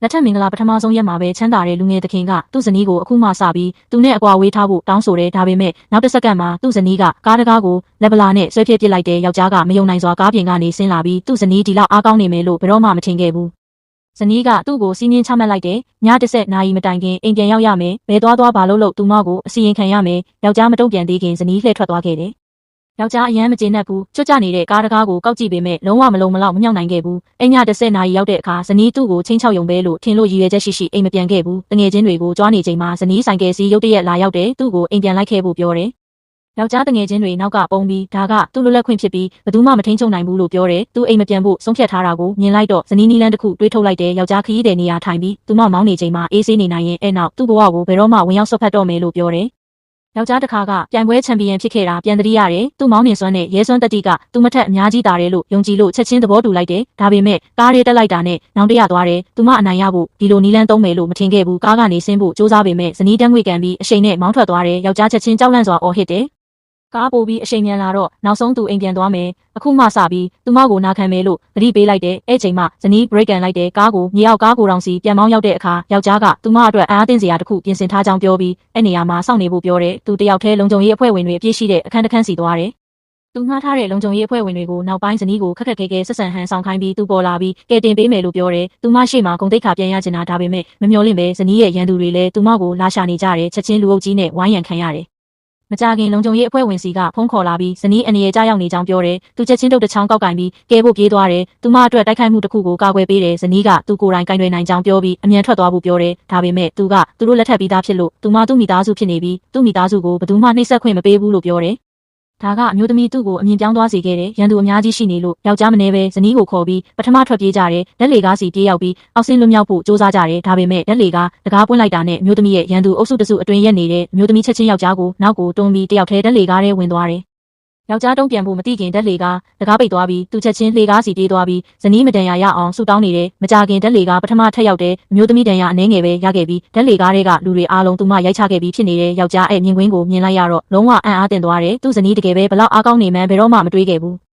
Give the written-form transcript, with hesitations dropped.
လက်ထက်မင်္ဂလာပထမဆုံးရက်မှာပဲချမ်းသာတဲ့လူငယ်သခင်ကသူ့ဇနီးကိုအခုမှစပြီးသူနဲ့အကွာဝေးထားဖို့တောင်းဆိုတယ်ဒါပေမဲ့နောက်တစ်စက္ကန့်မှာသူ့ဇနီးကကားတကားကိုလက်ဗလာနဲ့ဆွဲဖြစ်ပစ်လိုက်တဲ့ယောက်ျားကမယုံနိုင်စွာကားပြင်ကနေဆင်းလာပြီးသူ့ဇနီးဒီလောက်အားကောင်းနေမယ်လို့ဘယ်တော့မှမထင်ခဲ့ဘူးဇနီးကသူ့ကိုစီးနှင်းချမှတ်လိုက်တယ်ည10နာရီမတိုင်ခင်အိမ်ပြန်ရောက်ရမယ်ဘယ်သွားဘာလို့သူမကိုအစီရင်ခံရမယ်ယောက်ျားမတုံ့ပြန်သေးခင်ဇနီးလှည့်ထွက်သွားခဲ့တယ်ယောက်ျားအရန်မကျေနပ်ဘူးကြွကြနေတဲ့ကားတကားကိုကောက်ကြည့်ပေမဲ့လုံးဝမလုံးမလောက်မမြောက်နိုင်ခဲ့ဘူးအိမ်ည10နာရီရောက်တဲ့အခါဇနီးသူ့ကိုချင်းချောက်ယုံပဲလို့ထင်လို့ရည်ရွယ်ချက်ရှိအိမ်မပြန်ခဲ့ဘူးတငယ်ချင်းတွေကိုကြွားနေချိန်မှာဇနီးဆိုင်ကယ်စီးရုတ်တရက်လာရောက်တယ်သူ့ကိုအိမ်ပြန်လိုက်ခဲ့ဖို့ပြောတယ်ယောက်ျားတငယ်ချင်းတွေနောက်ကပုံပြီးဒါကသူ့လွတ်လပ်ခွင့်ဖြစ်ပြီးဘယ်သူမှမထိန်ချုပ်နိုင်ဘူးလို့ပြောတယ်သူအိမ်မပြန်ဖို့ဆုံးဖြတ်ထားတာကိုမြင်လိုက်တော့ဇနီးနီးလန်းတစ်ခုတွေးထုတ်လိုက်တယ်ယောက်ျားခရီးတဲ့နေရာထိုင်ပြီးသူမမောင်းနေချိန်မှာအေးဆေးနေနိုင်ရင်အဲ့နောက်သူ့ဘဝကိုဘယ်တော့မှဝင်ရောက်ဆွတ်ဖက်တော့မယ်လို့ပြောတယ်ယောက်ျားတစ်ခါကပြိုင်ပွဲချန်ပီယံဖြစ်ခဲ့တာပြန်တတိရတယ်သူ့မောင်းနေစွမ်းနဲ့ရဲစွမ်းတက်တီကသူ့မထက်အများကြီးတာတယ်လို့ယုံကြည်လို့ချက်ချင်းသဘောတူလိုက်တယ်ဒါပေမဲ့ကားရဲတက်လိုက်တာနဲ့နောင်တရသွားတယ်သူမအနိုင်ရဖို့ဒီလိုနီလန်းသုံးမယ်လို့မထင်ခဲ့ဘူးကားကနေဆင်းဖို့စူးစမ်းပေမဲ့ဇနီးတန်းငွေကန်ပြီးအရှိန်နဲ့မောင်းထွက်သွားတယ်ယောက်ျားချက်ချင်းကြောက်လန့်စွာအော်ဟစ်တယ်ကားပို့ပြီးအချိန်မြန်လာတော့နောက်ဆုံးသူအိမ်ပြန်သွားမယ်အခုမှစပြီးသူမကိုနာခံမယ်လို့သတိပေးလိုက်တယ်အဲ့ချိန်မှဇနီးဘရိတ်ကန်လိုက်တယ်ကားကိုမြေအောက်ကားကိုတောင်စီပြန်မောင်းရောက်တဲ့အခါယောက်ျားကသူမအတွက်အားအသင့်စရာတစ်ခုပြင်ဆင်ထားကြောင်းပြောပြီးအဲ့နေရာမှာစောင့်နေဖို့ပြောတယ်သူတယောက်တည်းလုံခြုံရေးအဖွဲ့ဝင်တွေအပြည့်ရှိတဲ့အခန်းတစ်ခန်းစီသွားတယ်သူငှားထားတဲ့လုံခြုံရေးအဖွဲ့ဝင်တွေကိုနောက်ပိုင်းဇနီးကိုခက်ခက်ခဲခဲဆက်ဆံဟန်ဆောင်ခိုင်းပြီးသူပေါ်လာပြီးကဲတင်ပေးမယ်လို့ပြောတယ်သူမရှိမှဂုံတိတ်ခါပြန်ရချင်တာဒါပေမဲ့မမျော်လင့်ပဲဇနီးရဲ့ရန်သူတွေလည်းသူမကိုလာရှာနေကြတယ်ချက်ချင်းလူအုပ်ကြီးနဲ့ဝိုင်းရံခံရတယ်မကြခင်လုံခြုံရေးအဖွဲ့ဝင်စီကဖုန်းခေါ်လာပြီးဇနီးအနေနဲ့ကြားရောက်နေကြောင်းပြောတယ်။သူချက်ချင်းတုတ်တစ်ချောင်းကောက်ကင်ပြီးကဲဖို့ပြေးသွားတယ်။သူမအတွက်တိုက်ခိုက်မှုတစ်ခုကိုကာကွယ်ပေးတယ်။ဇနီးကသူကိုယ်တိုင်ကင်တွယ်နိုင်ကြောင်းပြောပြီးအမြန်ထွက်သွားဖို့ပြောတယ်။ဒါပေမဲ့သူကသူတို့လက်ထပ်ပြီးသားဖြစ်လို့သူမသူ့မိသားစုဖြစ်နေပြီးသူ့မိသားစုကိုဘယ်သူမှနှိပ်စက်ခွင့်မပေးဘူးလို့ပြောတယ်။ဒါကအမျိုးသမီးသူ့ကိုအမြင်ပြောင်းသွားစေခဲ့တယ်ရန်သူအများကြီးရှိနေလို့ယောက်ျားမနေပဲဇနီးကိုခေါ်ပြီးပထမထွက်ပြေးကြတယ်လက်လေကားစီပြေးရောက်ပြီးအောက်ဆင်းလွတ်မြောက်ဖို့စူးစမ်းကြတယ်ဒါပေမဲ့လက်လေကားတကားပွင့်လိုက်တာနဲ့မျိုးသမီးရဲ့ရန်သူအုပ်စုတစုအတွင်ရက်နေတဲ့မျိုးသမီးချက်ချင်းယောက်ျားကိုနောက်ကိုတွန်းပြီးတယောက်တည်းလက်လေကားထဲဝင်သွားတယ်ယောက်ျားတုံးပြန်ဖို့မသိခင်တက်လေကားတကားပိတ်သွားပြီးသူချက်ချင်းလေကားစီပြေးသွားပြီးဇနီးမတန်ရရအောင်ဆူတောင်းနေတယ်မကြခင်တက်လေကားပထမထက်ရောက်တယ်မျိုးသမီးတန်ရအနှဲငယ်ပဲရခဲ့ပြီးတက်လေကားတွေကလူတွေအားလုံးသူမရိုက်ချခဲ့ပြီးဖြစ်နေတဲ့ယောက်ျားရဲ့မြင်ကွင်းကိုမြင်လိုက်ရတော့လုံးဝအံ့အားသင့်သွားတယ်သူဇနီးတကယ်ပဲဘလောက်အားကောင်းနေမှန်းဘယ်တော့မှမတွေးခဲ့ဘူး